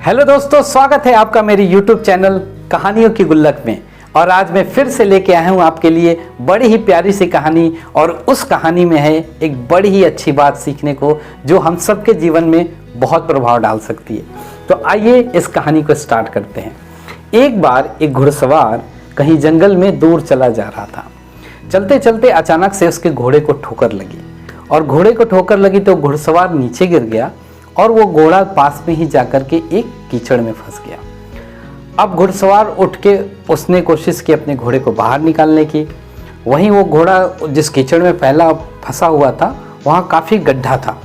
Hello दोस्तों, स्वागत है आपका मेरी YouTube चैनल कहानियों की गुल्लक में। और आज मैं फिर से लेके आया हूँ आपके लिए बड़ी ही प्यारी सी कहानी। और उस कहानी में है एक बड़ी ही अच्छी बात सीखने को जो हम सबके जीवन में बहुत प्रभाव डाल सकती है। तो आइए इस कहानी को स्टार्ट करते हैं। एक बार एक घुड़सवार कहीं जंगल में दूर चला जा रहा था। चलते चलते अचानक से उसके घोड़े को ठोकर लगी, और घोड़े को ठोकर लगी तो घुड़सवार नीचे गिर गया और वो घोड़ा पास में ही जाकर के एक कीचड़ में फंस गया। अब घुड़सवार उठ के उसने कोशिश की अपने घोड़े को बाहर निकालने की। वहीं वो घोड़ा जिस कीचड़ में पहला फंसा हुआ था वहाँ काफ़ी गड्ढा था।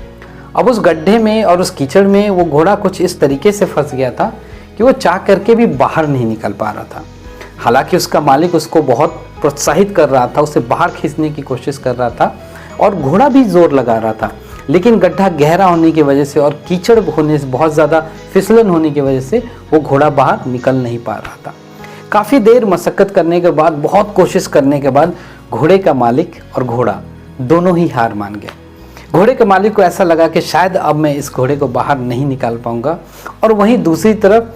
अब उस गड्ढे में और उस कीचड़ में वो घोड़ा कुछ इस तरीके से फंस गया था कि वो चाह करके भी बाहर नहीं निकल पा रहा था। हालांकि उसका मालिक उसको बहुत प्रोत्साहित कर रहा था, उसे बाहर खींचने की कोशिश कर रहा था और घोड़ा भी जोर लगा रहा था, लेकिन गड्ढा गहरा होने की वजह से और कीचड़ होने से बहुत ज़्यादा फिसलन होने की वजह से वो घोड़ा बाहर निकल नहीं पा रहा था। काफ़ी देर मशक्क़त करने के बाद, बहुत कोशिश करने के बाद घोड़े का मालिक और घोड़ा दोनों ही हार मान गए। घोड़े के मालिक को ऐसा लगा कि शायद अब मैं इस घोड़े को बाहर नहीं निकाल पाऊँगा, और वहीं दूसरी तरफ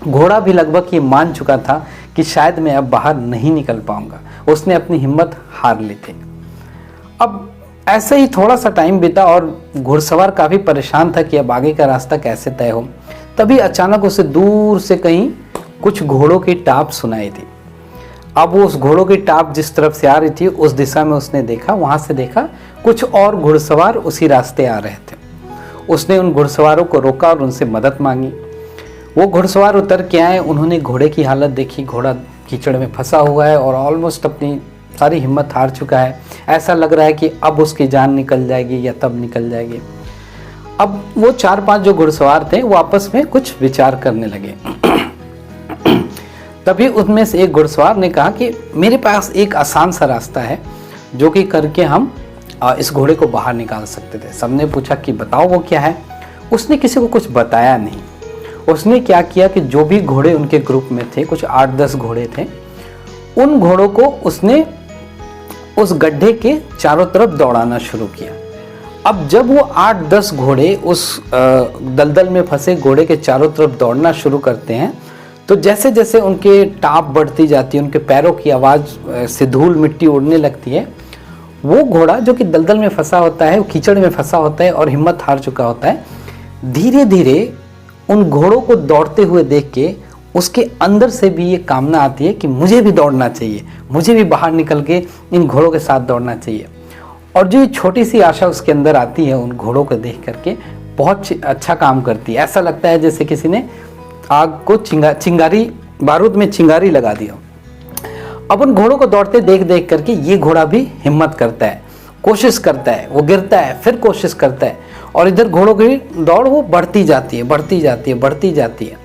घोड़ा भी लगभग ये मान चुका था कि शायद मैं अब बाहर नहीं निकल पाऊँगा। उसने अपनी हिम्मत हार ली थी। अब ऐसे ही थोड़ा सा टाइम बीता और घुड़सवार काफ़ी परेशान था कि अब आगे का रास्ता कैसे तय हो। तभी अचानक उसे दूर से कहीं कुछ घोड़ों की टाप सुनाई दी। अब वो उस घोड़ों की टाप जिस तरफ से आ रही थी उस दिशा में उसने देखा, वहाँ से देखा कुछ और घुड़सवार उसी रास्ते आ रहे थे। उसने उन घुड़सवारों को रोका और उनसे मदद मांगी। वो घुड़सवार उतर के आए, उन्होंने घोड़े की हालत देखी। घोड़ा कीचड़ में फंसा हुआ है और ऑलमोस्ट अपनी सारी हिम्मत हार चुका है। ऐसा लग रहा है कि अब उसकी जान निकल जाएगी या तब निकल जाएगी। अब वो 4-5 जो घुड़सवार थे वो आपस में कुछ विचार करने लगे। तभी उनमें से एक घुड़सवार ने कहा कि मेरे पास एक आसान सा रास्ता है जो कि करके हम इस घोड़े को बाहर निकाल सकते थे। सबने पूछा कि बताओ वो क्या है। उसने किसी को कुछ बताया नहीं। उसने क्या किया कि जो भी घोड़े उनके ग्रुप में थे, कुछ 8-10 घोड़े थे, उन घोड़ों को उसने उस गड्ढे के चारों तरफ दौड़ाना शुरू किया। अब जब वो 8-10 घोड़े उस दलदल में फंसे घोड़े के चारों तरफ दौड़ना शुरू करते हैं तो जैसे जैसे उनके टाप बढ़ती जाती है, उनके पैरों की आवाज़ से धूल मिट्टी उड़ने लगती है, वो घोड़ा जो कि दलदल में फंसा होता है, वो कीचड़ में फंसा होता है और हिम्मत हार चुका होता है, धीरे धीरे उन घोड़ों को दौड़ते हुए देख के उसके अंदर से भी ये कामना आती है कि मुझे भी दौड़ना चाहिए, मुझे भी बाहर निकल के इन घोड़ों के साथ दौड़ना चाहिए। और जो ये छोटी सी आशा उसके अंदर आती है उन घोड़ों को देख करके बहुत अच्छा काम करती है। ऐसा लगता है जैसे किसी ने आग को चिंगारी बारूद में चिंगारी लगा दिया। अब उन घोड़ों को दौड़ते देख देख करके ये घोड़ा भी हिम्मत करता है, कोशिश करता है, वो गिरता है, फिर कोशिश करता है, और इधर घोड़ों की दौड़ वो बढ़ती जाती है, बढ़ती जाती है, बढ़ती जाती है।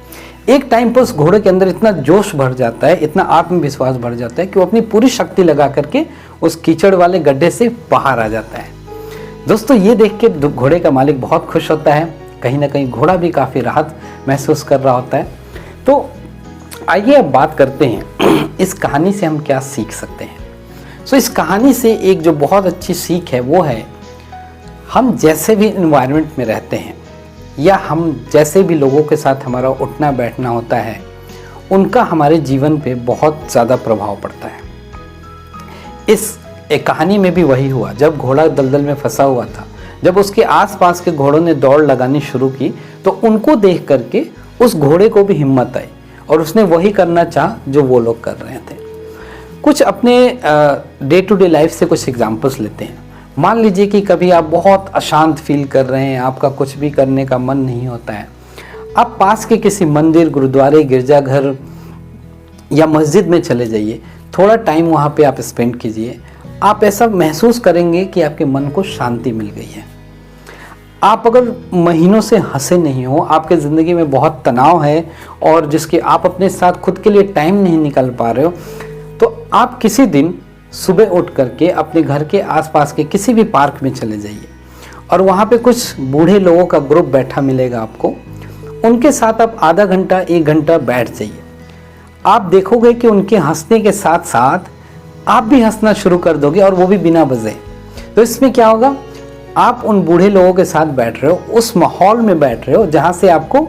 एक टाइम पर उस घोड़े के अंदर इतना जोश भर जाता है, इतना आत्मविश्वास भर जाता है कि वो अपनी पूरी शक्ति लगा करके उस कीचड़ वाले गड्ढे से बाहर आ जाता है। दोस्तों, ये देख के घोड़े का मालिक बहुत खुश होता है। कहीं ना कहीं घोड़ा भी काफ़ी राहत महसूस कर रहा होता है। तो आइए अब बात करते हैं इस कहानी से हम क्या सीख सकते हैं। इस कहानी से एक जो बहुत अच्छी सीख है वो है, हम जैसे भी इन्वायरमेंट में रहते हैं या हम जैसे भी लोगों के साथ हमारा उठना बैठना होता है, उनका हमारे जीवन पे बहुत ज़्यादा प्रभाव पड़ता है। इस एक कहानी में भी वही हुआ। जब घोड़ा दलदल में फंसा हुआ था, जब उसके आसपास के घोड़ों ने दौड़ लगानी शुरू की तो उनको देख करके उस घोड़े को भी हिम्मत आई और उसने वही करना चाहा जो वो लोग कर रहे थे। कुछ अपने डे टू डे लाइफ से कुछ एग्जाम्पल्स लेते हैं। मान लीजिए कि कभी आप बहुत अशांत फील कर रहे हैं, आपका कुछ भी करने का मन नहीं होता है। आप पास के किसी मंदिर, गुरुद्वारे, गिरजाघर या मस्जिद में चले जाइए, थोड़ा टाइम वहाँ पे आप स्पेंड कीजिए। आप ऐसा महसूस करेंगे कि आपके मन को शांति मिल गई है। आप अगर महीनों से हंसे नहीं हो, आपके ज़िंदगी में बहुत तनाव है और जिसके आप अपने साथ खुद के लिए टाइम नहीं निकाल पा रहे हो, तो आप किसी दिन सुबह उठ करके अपने घर के आसपास के किसी भी पार्क में चले जाइए और वहाँ पे कुछ बूढ़े लोगों का ग्रुप बैठा मिलेगा आपको। उनके साथ आप आधा घंटा 1 घंटा बैठ जाइए। आप देखोगे कि उनके हंसने के साथ साथ आप भी हंसना शुरू कर दोगे, और वो भी बिना वजह। तो इसमें क्या होगा, आप उन बूढ़े लोगों के साथ बैठ रहे हो, उस माहौल में बैठ रहे हो जहाँ से आपको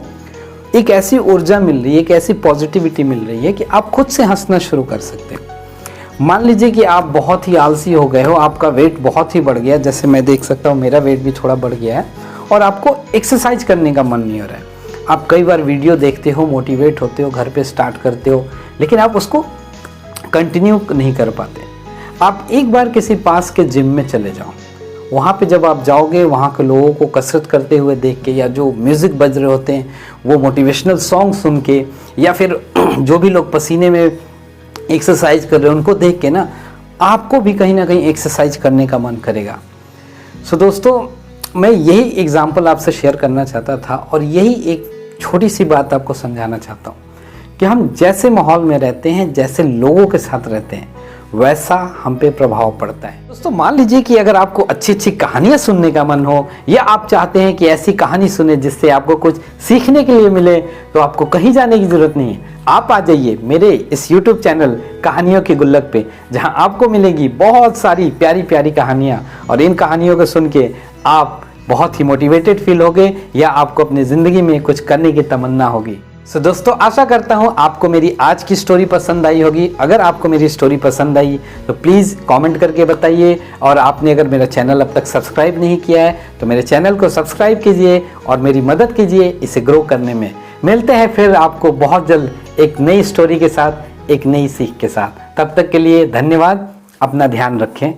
एक ऐसी ऊर्जा मिल रही है, एक ऐसी पॉजिटिविटी मिल रही है कि आप खुद से हंसना शुरू कर सकते हैं। मान लीजिए कि आप बहुत ही आलसी हो गए हो, आपका वेट बहुत ही बढ़ गया, जैसे मैं देख सकता हूँ मेरा वेट भी थोड़ा बढ़ गया है, और आपको एक्सरसाइज करने का मन नहीं हो रहा है। आप कई बार वीडियो देखते हो, मोटिवेट होते हो, घर पे स्टार्ट करते हो, लेकिन आप उसको कंटिन्यू नहीं कर पाते। आप एक बार किसी पास के जिम में चले जाओ, वहाँ पे जब आप जाओगे, वहाँ के लोगों को कसरत करते हुए देख के, या जो म्यूज़िक बज रहे होते हैं वो मोटिवेशनल सॉन्ग सुन के, या फिर जो भी लोग पसीने में एक्सरसाइज कर रहे हैं उनको देख के ना आपको भी कहीं ना कहीं एक्सरसाइज करने का मन करेगा। सो दोस्तों, मैं यही एग्जाम्पल आपसे शेयर करना चाहता था, और यही एक छोटी सी बात आपको समझाना चाहता हूँ कि हम जैसे माहौल में रहते हैं, जैसे लोगों के साथ रहते हैं, वैसा हम पे प्रभाव पड़ता है। दोस्तों, मान लीजिए कि अगर आपको अच्छी अच्छी कहानियां सुनने का मन हो, या आप चाहते हैं कि ऐसी कहानी सुने जिससे आपको कुछ सीखने के लिए मिले, तो आपको कहीं जाने की जरूरत नहीं है। आप आ जाइए मेरे इस YouTube चैनल कहानियों की गुल्लक पे, जहां आपको मिलेगी बहुत सारी प्यारी प्यारी कहानियां, और इन कहानियों को सुन के आप बहुत ही मोटिवेटेड फील होगे, या आपको अपनी ज़िंदगी में कुछ करने की तमन्ना होगी। सो दोस्तों, आशा करता हूँ आपको मेरी आज की स्टोरी पसंद आई होगी। अगर आपको मेरी स्टोरी पसंद आई तो प्लीज़ कमेंट करके बताइए, और आपने अगर मेरा चैनल अब तक सब्सक्राइब नहीं किया है तो मेरे चैनल को सब्सक्राइब कीजिए और मेरी मदद कीजिए इसे ग्रो करने में। मिलते हैं फिर आपको बहुत जल्द एक नई स्टोरी के साथ, एक नई सीख के साथ। तब तक के लिए धन्यवाद। अपना ध्यान रखें।